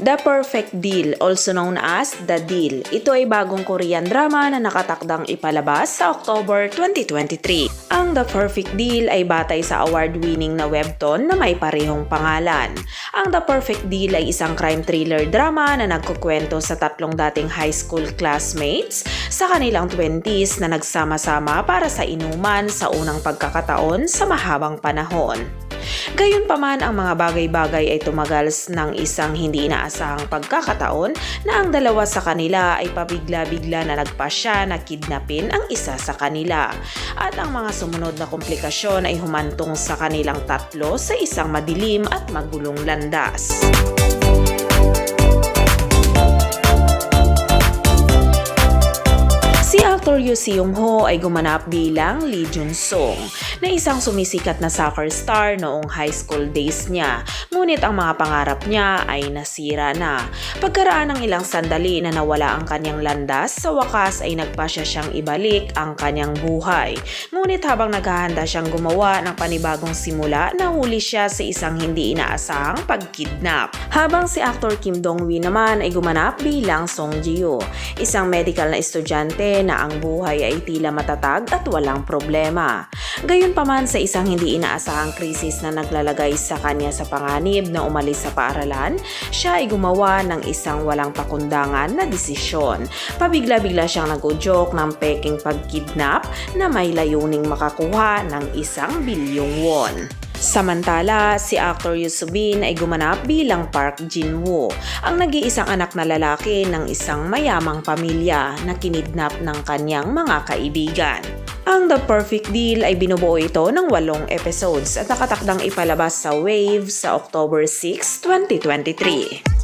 The Perfect Deal, also known as The Deal. Ito ay bagong Korean drama na nakatakdang ipalabas sa October 2023. Ang The Perfect Deal ay batay sa award-winning na webtoon na may parehong pangalan. Ang The Perfect Deal ay isang crime thriller drama na nagkukwento sa tatlong dating high school classmates sa kanilang 20s na nagsama-sama para sa inuman sa unang pagkakataon sa mahabang panahon. Gayunpaman, ang mga bagay-bagay ay tumagal ng isang hindi inaasahang pagkakataon na ang dalawa sa kanila ay pabigla-bigla na nagpasya na kidnapin ang isa sa kanila. At ang mga sumunod na komplikasyon ay humantong sa kanilang tatlo sa isang madilim at magulong landas. Si actor Yoo Seung-ho ay gumanap bilang Lee Jun-sung na isang sumisikat na soccer star noong high school days niya. Ngunit ang mga pangarap niya ay nasira na. Pagkaraan ng ilang sandali na nawala ang kanyang landas, sa wakas ay nagpasya siyang ibalik ang kanyang buhay. Ngunit habang naghahanda siyang gumawa ng panibagong simula, nahuli siya sa isang hindi inaasahang pagkidnap. Habang si actor Kim Dong-wi naman ay gumanap bilang Song Ji-woo, isang medical na estudyante na ang buhay ay tila matatag at walang problema. Gayunpaman, sa isang hindi inaasahang krisis na naglalagay sa kanya sa panganib na umalis sa paaralan, siya ay gumawa ng isang walang pakundangan na desisyon. Pabigla-bigla siyang nag-udyok ng peking pagkidnap na may layuning makakuha ng 1 bilyong won. Samantala, si actor Yoo Soo-bin ay gumanap bilang Park Jin-woo, ang nag-iisang anak na lalaki ng isang mayamang pamilya na kinidnap ng kanyang mga kaibigan. Ang The Perfect Deal ay binubuo ito ng 8 episodes at nakatakdang ipalabas sa Wave sa October 6, 2023.